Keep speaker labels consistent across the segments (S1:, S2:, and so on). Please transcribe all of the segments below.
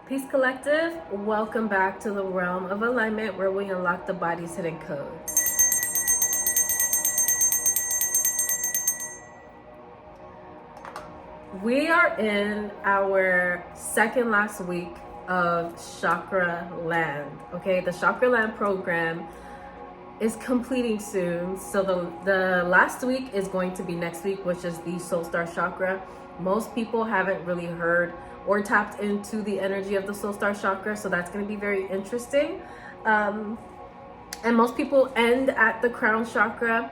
S1: Peace Collective, welcome back to the realm of alignment where we unlock the body's hidden codes. We are in our second last week of Chakra Land. Okay, the Chakra Land program is completing soon. So the last week is going to be next week, which is the Soul Star Chakra. Most people haven't really heard or tapped into the energy of the Soul Star Chakra, so that's going to be very interesting. And most people end at the Crown Chakra,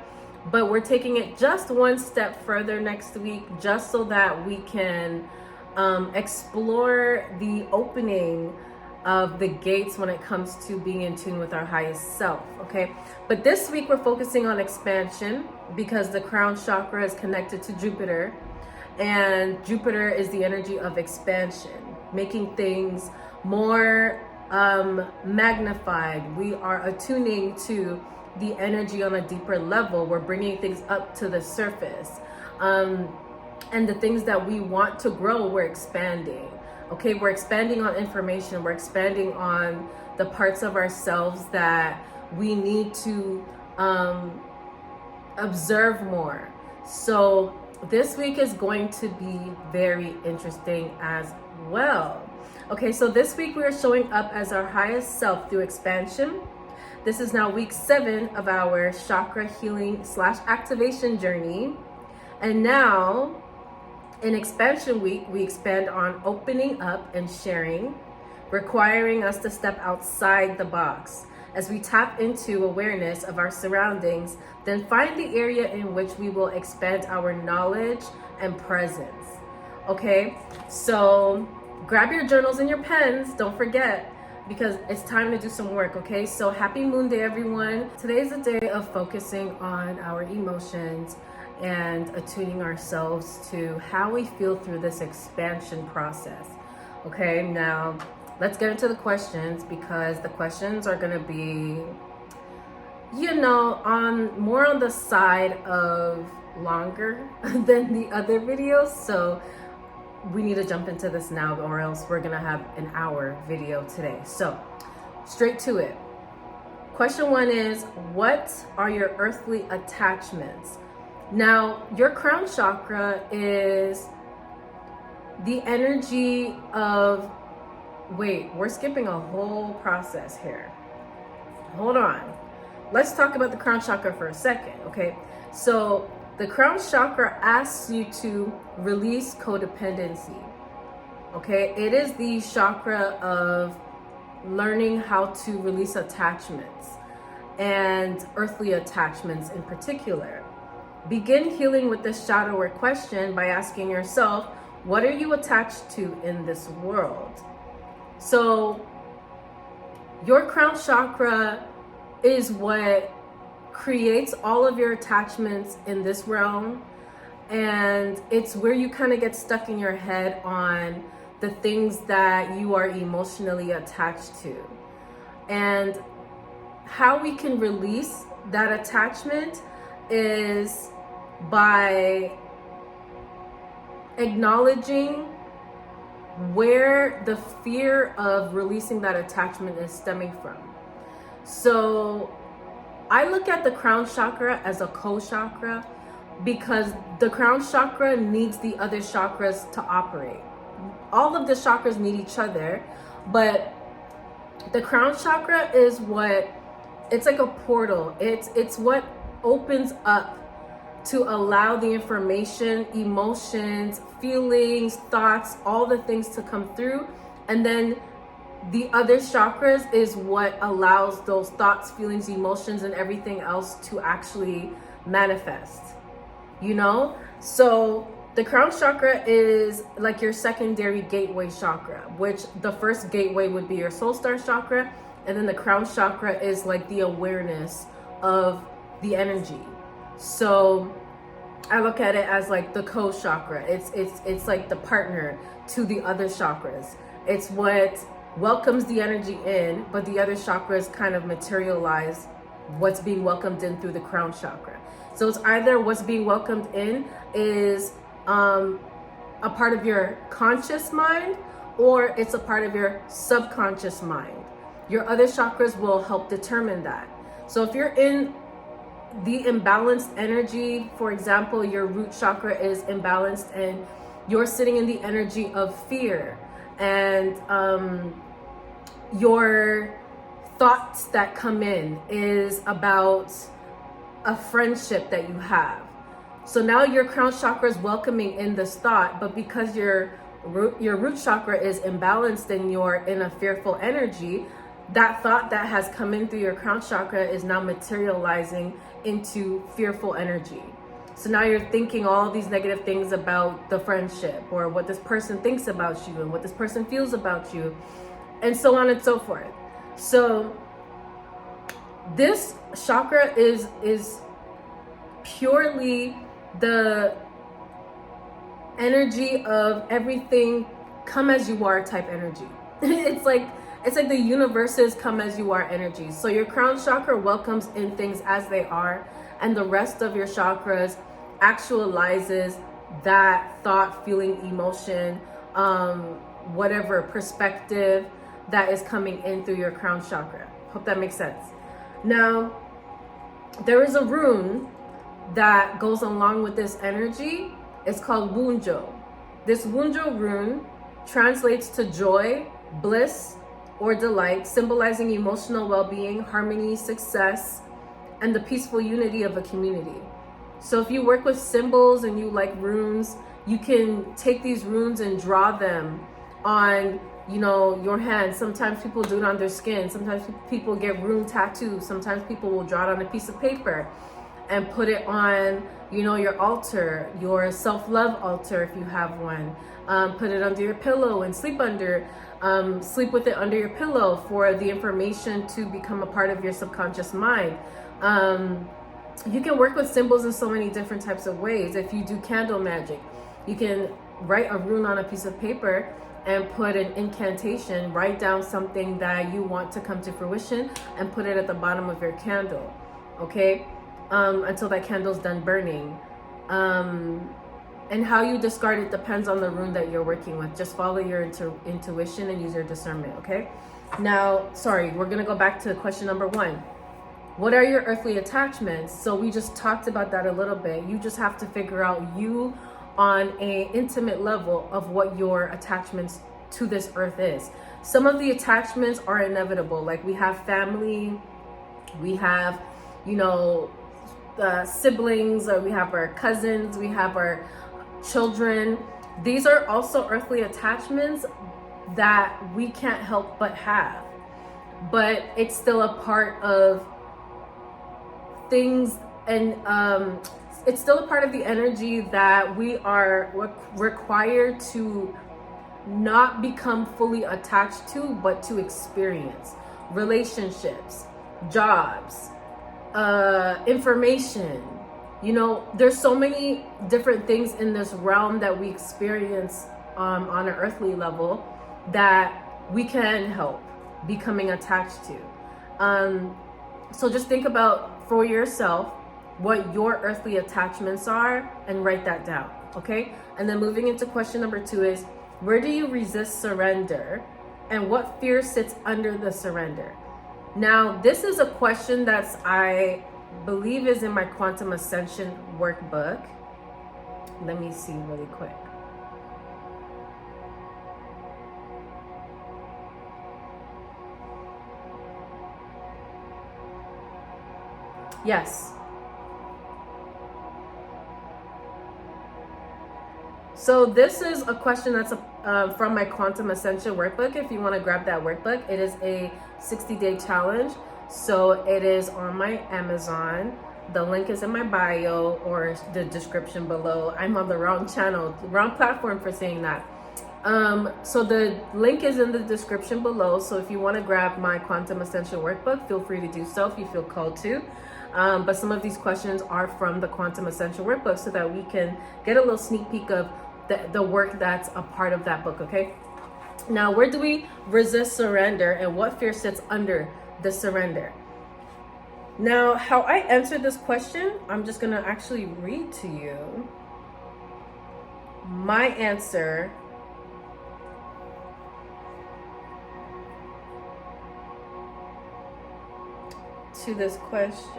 S1: but we're taking it just one step further next week, just so that we can explore the opening of the gates when it comes to being in tune with our highest self. Okay, but this week we're focusing on expansion because the Crown Chakra is connected to Jupiter, and Jupiter is the energy of expansion, making things more magnified. We are attuning to the energy on a deeper level. We're bringing things up to the surface, and the things that we want to grow, we're expanding. Okay, we're expanding on information. We're expanding on the parts of ourselves that we need to observe more. So this week is going to be very interesting as well. Okay, so this week we are showing up as our highest self through expansion. This is now week 7 of our chakra healing / activation journey. And now in expansion week, we expand on opening up and sharing, requiring us to step outside the box. As we tap into awareness of our surroundings, then find the area in which we will expand our knowledge and presence. Okay, so grab your journals and your pens, don't forget, because it's time to do some work. Okay, so happy Moonday, everyone. Today is a day of focusing on our emotions and attuning ourselves to how we feel through this expansion process. Okay, now let's get into the questions, because the questions are going to be, more on the side of longer than the other videos. So we need to jump into this now, or else we're going to have an hour video today. So straight to it. Question 1 is, what are your earthly attachments? Now, your crown chakra is the energy of, wait, we're skipping a whole process here. Hold on. Let's talk about the crown chakra for a second, okay? So the crown chakra asks you to release codependency, okay? It is the chakra of learning how to release attachments, and earthly attachments in particular. Begin healing with this shadow work question by asking yourself, what are you attached to in this world? So your crown chakra is what creates all of your attachments in this realm, and it's where you kind of get stuck in your head on the things that you are emotionally attached to. And how we can release that attachment is by acknowledging where the fear of releasing that attachment is stemming from. So I look at the crown chakra as a co-chakra, because the crown chakra needs the other chakras to operate. All of the chakras need each other, but the crown chakra is what, it's like a portal. It's what opens up to allow the information, emotions, feelings, thoughts, all the things to come through. And then the other chakras is what allows those thoughts, feelings, emotions, and everything else to actually manifest, So the crown chakra is like your secondary gateway chakra, which the first gateway would be your soul star chakra. And then the crown chakra is like the awareness of the energy. So I look at it as like the co-chakra. It's like the partner to the other chakras. It's what welcomes the energy in, but the other chakras kind of materialize what's being welcomed in through the crown chakra. So it's either what's being welcomed in is a part of your conscious mind, or it's a part of your subconscious mind. Your other chakras will help determine that. So if you're in the imbalanced energy, for example, your root chakra is imbalanced and you're sitting in the energy of fear, and your thoughts that come in is about a friendship that you have. So now your crown chakra is welcoming in this thought, but because your root chakra is imbalanced and you're in a fearful energy, that thought that has come in through your crown chakra is now materializing into fearful energy. So now you're thinking all these negative things about the friendship, or what this person thinks about you and what this person feels about you, and so on and so forth. So this chakra is purely the energy of everything come as you are type energy. It's like the universe's come as you are energy. So your crown chakra welcomes in things as they are, and the rest of your chakras actualizes that thought, feeling, emotion, whatever perspective that is coming in through your crown chakra. Hope that makes sense. Now, there is a rune that goes along with this energy. It's called Wunjo. This Wunjo rune translates to joy, bliss, or delight, symbolizing emotional well-being, harmony, success, and the peaceful unity of a community. So if you work with symbols and you like runes, you can take these runes and draw them on, your hand. Sometimes people do it on their skin. Sometimes people get rune tattoos. Sometimes people will draw it on a piece of paper and put it on, your altar, your self-love altar if you have one. Put it under your pillow and sleep with it under your pillow for the information to become a part of your subconscious mind. You can work with symbols in so many different types of ways. If you do candle magic, you can write a rune on a piece of paper and put an incantation, write down something that you want to come to fruition and put it at the bottom of your candle, okay? Until that candle's done burning. And how you discard it depends on the rune that you're working with. Just follow your intuition and use your discernment, okay? Now, we're gonna go back to question number 1. What are your earthly attachments? So we just talked about that a little bit. You just have to figure out you on an intimate level of what your attachments to this earth is. Some of the attachments are inevitable. Like we have family, we have, siblings, or we have our cousins, we have our children. These are also earthly attachments that we can't help but have. But it's still a part of things, and it's still a part of the energy that we are required to not become fully attached to, but to experience. Relationships, jobs, information. There's so many different things in this realm that we experience on an earthly level that we can help becoming attached to. So just think about for yourself what your earthly attachments are and write that down, okay? And then moving into question number 2 is, where do you resist surrender, and what fear sits under the surrender? Now, this is a question that's, I believe, is in my Quantum Ascension workbook. Let me see really quick. Yes. So this is a question that's from my Quantum Ascension workbook. If you want to grab that workbook, it is a 60-day challenge. So it is on my Amazon. The link is in my bio or the description below. I'm on the wrong channel, wrong platform for saying that. So the link is in the description below. So if you want to grab my Quantum Ascension workbook, feel free to do so if you feel called to. But some of these questions are from the Quantum Ascension workbook so that we can get a little sneak peek of the work that's a part of that book, okay? Now, where do we resist surrender, and what fear sits under the surrender? Now, how I answered this question, I'm just gonna actually read to you my answer to this question.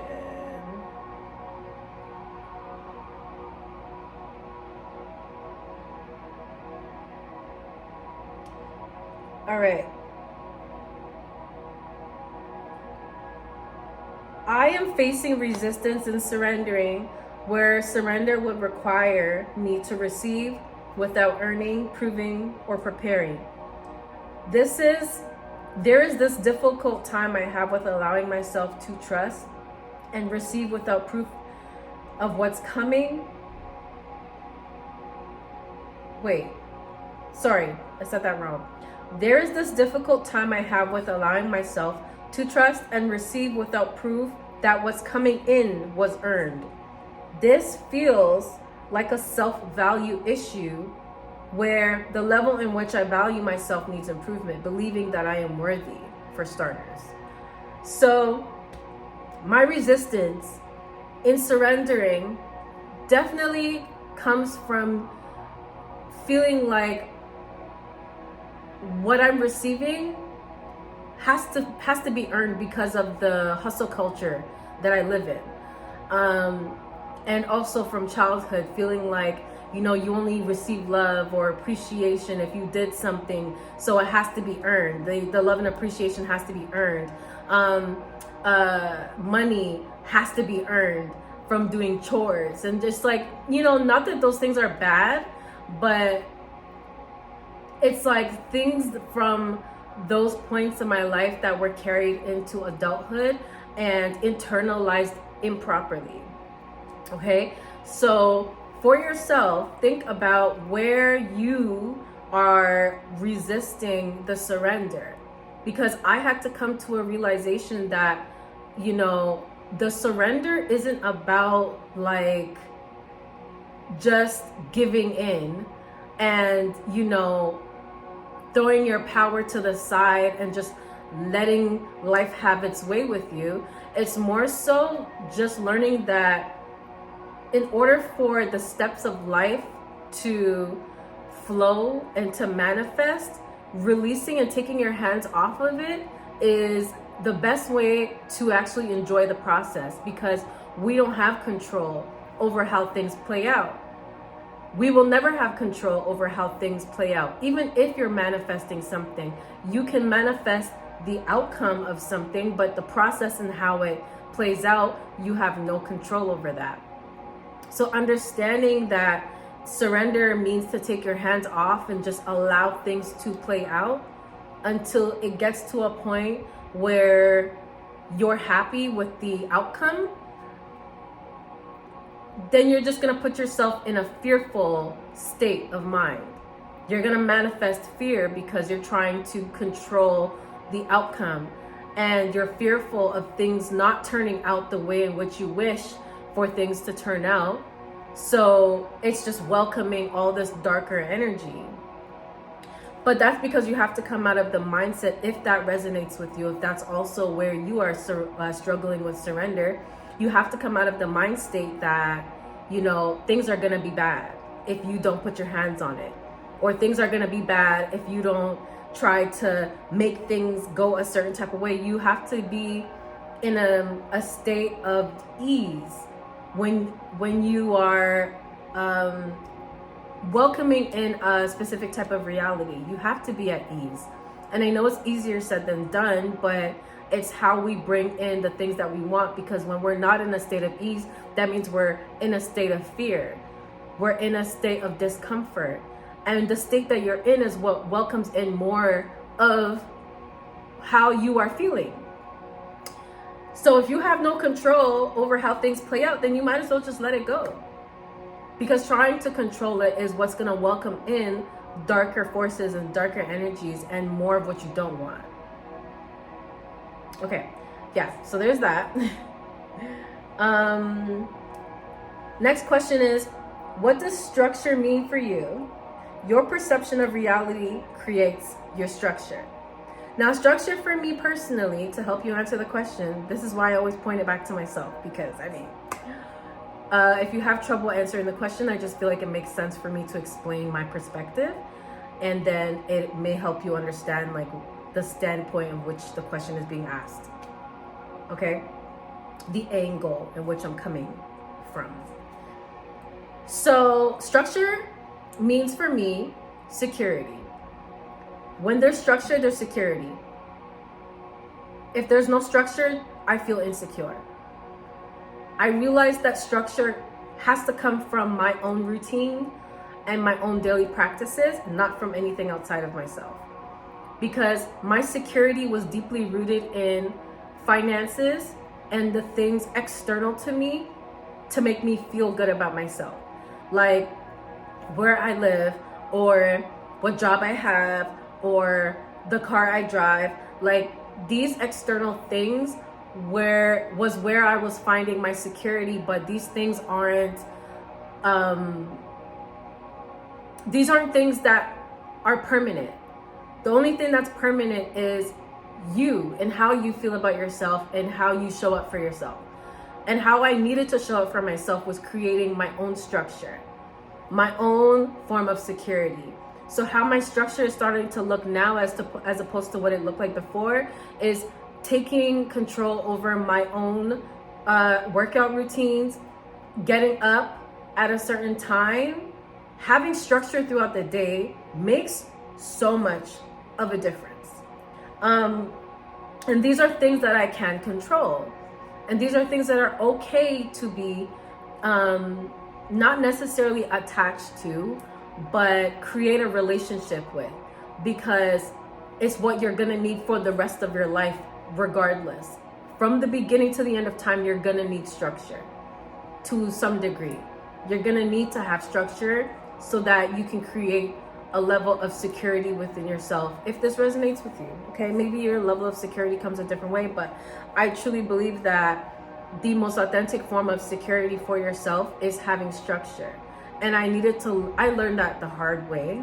S1: All right. I am facing resistance in surrendering, where surrender would require me to receive without earning, proving, or preparing. There is this difficult time I have with allowing myself to trust and receive without proof of what's coming. Wait, sorry, I said that wrong. There is this difficult time I have with allowing myself to trust and receive without proof that what's coming in was earned. This feels like a self-value issue where the level in which I value myself needs improvement, believing that I am worthy, for starters. So my resistance in surrendering definitely comes from feeling like what I'm receiving has to be earned because of the hustle culture that I live in. And also from childhood, feeling like, you know, you only receive love or appreciation if you did something, so it has to be earned. The love and appreciation has to be earned. Money has to be earned from doing chores. And just like, you know, not that those things are bad, but it's like things from those points in my life that were carried into adulthood and internalized improperly. Okay, so for yourself, think about where you are resisting the surrender, because I had to come to a realization that, you know, the surrender isn't about like just giving in and, you know, throwing your power to the side and just letting life have its way with you. It's more so just learning that in order for the steps of life to flow and to manifest, releasing and taking your hands off of it is the best way to actually enjoy the process, because we don't have control over how things play out. We will never have control over how things play out. Even if you're manifesting something, you can manifest the outcome of something, but the process and how it plays out, you have no control over that. So understanding that surrender means to take your hands off and just allow things to play out until it gets to a point where you're happy with the outcome, then you're just going to put yourself in a fearful state of mind. You're going to manifest fear because you're trying to control the outcome, and you're fearful of things not turning out the way in which you wish for things to turn out. So it's just welcoming all this darker energy. But that's because you have to come out of the mindset, if that resonates with you, if that's also where you are struggling with surrender, you have to come out of the mind state that, you know, things are going to be bad if you don't put your hands on it, or things are going to be bad if you don't try to make things go a certain type of way. You have to be in a state of ease when you are welcoming in a specific type of reality. You have to be at ease. And I know it's easier said than done, but it's how we bring in the things that we want, because when we're not in a state of ease, that means we're in a state of fear. We're in a state of discomfort. And the state that you're in is what welcomes in more of how you are feeling. So if you have no control over how things play out, then you might as well just let it go. Because trying to control it is what's going to welcome in darker forces and darker energies and more of what you don't want. Okay, yeah, so there's that. Next question is, what does structure mean for you? Your perception of reality creates your structure. Now, structure for me personally, to help you answer the question, this is why I always point it back to myself, because I mean, if you have trouble answering the question, I just feel like it makes sense for me to explain my perspective, and then it may help you understand like the standpoint in which the question is being asked. Okay, the angle in which I'm coming from. So structure means for me security. When there's structure, there's security. If there's no structure, I feel insecure. I realize that structure has to come from my own routine and my own daily practices, not from anything outside of myself. Because my security was deeply rooted in finances and the things external to me to make me feel good about myself. Like where I live, or what job I have, or the car I drive. Like these external things where I was finding my security, but these things aren't things that are permanent. The only thing that's permanent is you and how you feel about yourself and how you show up for yourself. And how I needed to show up for myself was creating my own structure, my own form of security. So how my structure is starting to look now as opposed to what it looked like before is taking control over my own workout routines, getting up at a certain time. Having structure throughout the day makes so much of a difference. And these are things that I can control. And these are things that are okay to be not necessarily attached to, but create a relationship with, because it's what you're gonna need for the rest of your life regardless. From the beginning to the end of time, you're gonna need structure to some degree. You're gonna need to have structure so that you can create a level of security within yourself. If this resonates with you, okay, maybe your level of security comes a different way, but I truly believe that the most authentic form of security for yourself is having structure. And I learned that the hard way.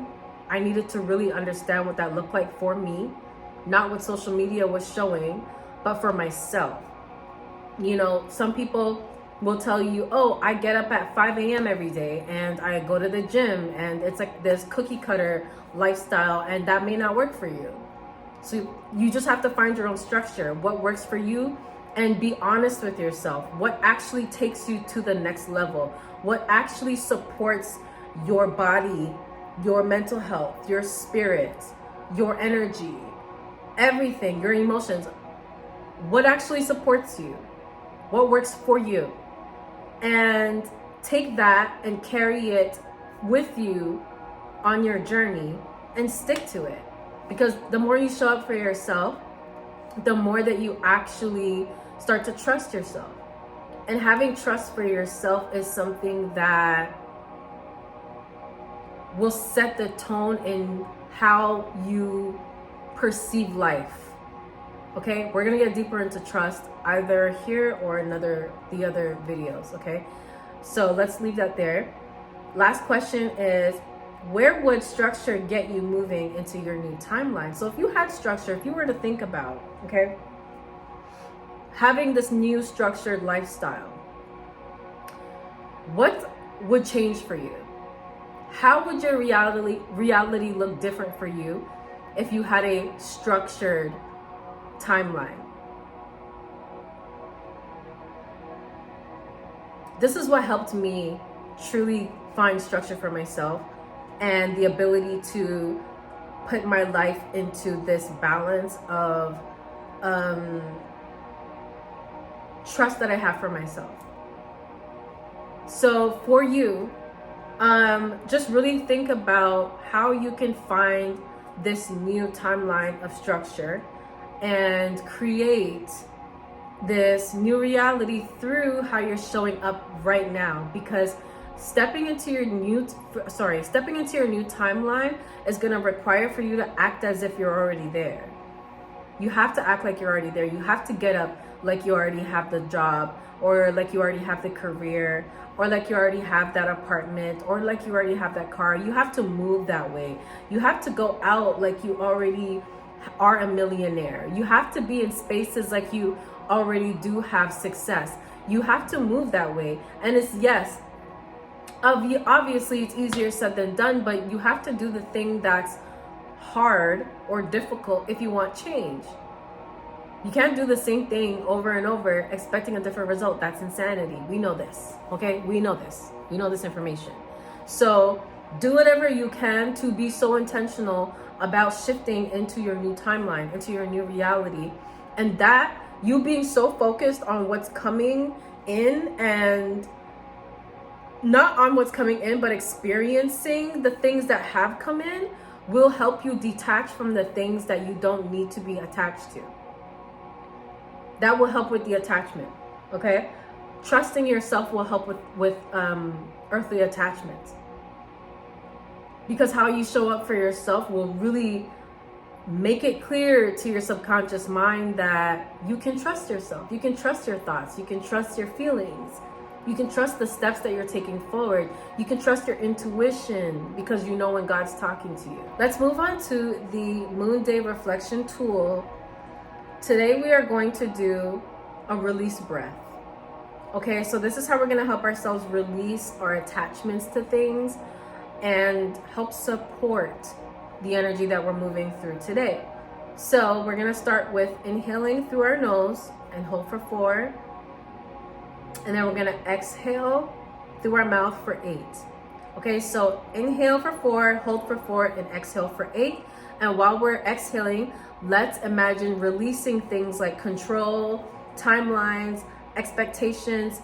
S1: I needed to really understand what that looked like for me, not what social media was showing, but for myself. You know, some people will tell you, oh, I get up at 5 a.m. every day and I go to the gym, and it's like this cookie cutter lifestyle, and that may not work for you. So you just have to find your own structure, what works for you, and be honest with yourself. What actually takes you to the next level? What actually supports your body, your mental health, your spirit, your energy, everything, your emotions? What actually supports you? What works for you? And take that and carry it with you on your journey and stick to it. Because the more you show up for yourself, the more that you actually start to trust yourself. And having trust for yourself is something that will set the tone in how you perceive life. Okay, we're gonna get deeper into trust either here or the other videos. Okay, so let's leave that there. Last question is, where would structure get you moving into your new timeline? So if you had structure, if you were to think about, okay, having this new structured lifestyle, what would change for you? How would your reality look different for you if you had a structured timeline? This is what helped me truly find structure for myself and the ability to put my life into this balance of trust that I have for myself. So for you, just really think about how you can find this new timeline of structure and create this new reality through how you're showing up right now. Because stepping into your new timeline is going to require for you to act as if you're already there. You have to act like you're already there. You have to get up like you already have the job, or like you already have the career, or like you already have that apartment, or like you already have that car. You have to move that way. You have to go out like you already are a millionaire. You have to be in spaces like you already do have success. You have to move that way. And it's, yes, obviously it's easier said than done, but you have to do the thing that's hard or difficult if you want change. You can't do the same thing over and over expecting a different result. That's insanity. We know this, okay? We know this. We know this information. So do whatever you can to be so intentional about shifting into your new timeline, into your new reality. And that you being so focused on what's coming in, and not on what's coming in, but experiencing the things that have come in, will help you detach from the things that you don't need to be attached to. That will help with the attachment, okay? Trusting yourself will help with earthly attachments. Because how you show up for yourself will really make it clear to your subconscious mind that you can trust yourself. You can trust your thoughts. You can trust your feelings. You can trust the steps that you're taking forward. You can trust your intuition because you know when God's talking to you. Let's move on to the Moonday reflection tool. Today we are going to do a release breath. Okay, so this is how we're going to help ourselves release our attachments to things and help support the energy that we're moving through today. So we're going to start with inhaling through our nose and hold for 4. And then we're going to exhale through our mouth for 8. Okay, so inhale for 4, hold for 4, and exhale for 8. And while we're exhaling, let's imagine releasing things like control, timelines, expectations,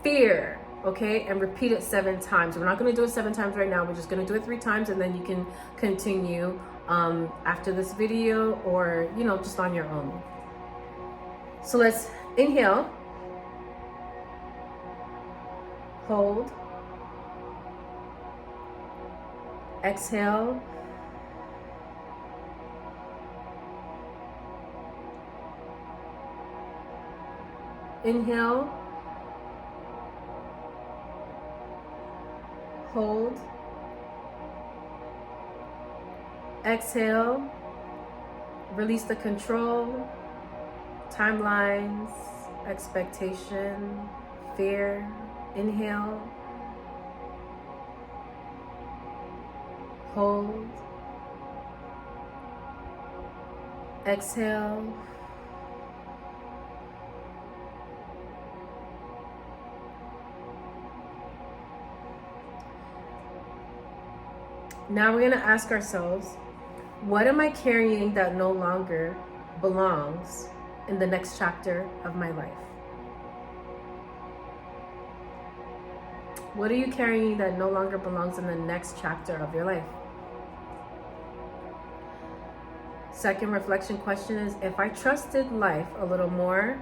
S1: fear, okay? And repeat it 7 times. We're not going to do it 7 times right now. We're just going to do it 3 times, and then you can continue after this video, or, you know, just on your own. So let's inhale, hold, exhale, inhale, hold, exhale, release the control, timelines, expectation, fear. Inhale, hold, exhale, now we're going to ask ourselves, what am I carrying that no longer belongs in the next chapter of my life? What are you carrying that no longer belongs in the next chapter of your life? Second reflection question is, if I trusted life a little more,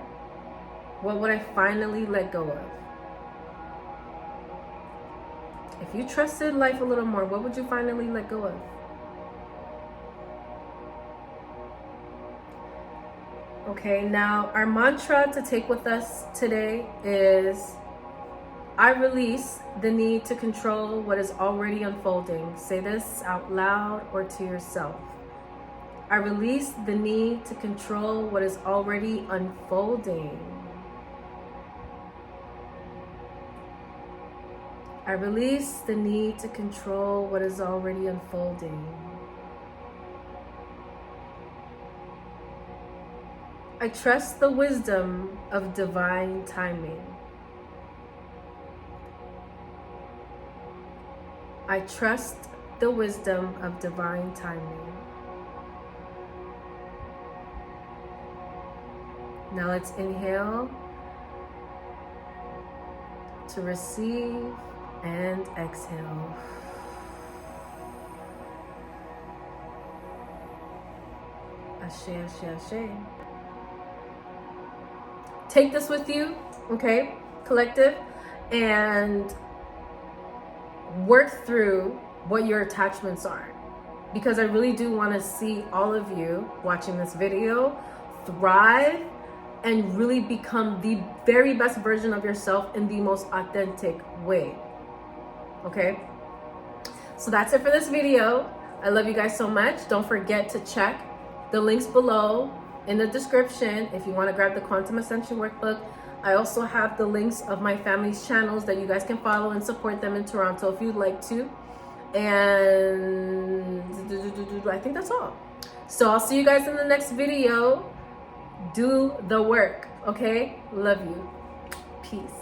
S1: what would I finally let go of? If you trusted life a little more, what would you finally let go of? Okay, now our mantra to take with us today is, I release the need to control what is already unfolding. Say this out loud or to yourself. I release the need to control what is already unfolding. I release the need to control what is already unfolding. I trust the wisdom of divine timing. I trust the wisdom of divine timing. Now let's inhale to receive and exhale. Ashe, ashe, ashe. Take this with you, okay, collective, and work through what your attachments are, because I really do want to see all of you watching this video thrive and really become the very best version of yourself in the most authentic way. Okay, so that's it for this video. I love you guys so much. Don't forget to check the links below in the description if you want to grab the Quantum Ascension Workbook. I also have the links of my family's channels that you guys can follow and support them in Toronto if you'd like to. And I think that's all. So I'll see you guys in the next video. Do the work, okay? Love you. Peace.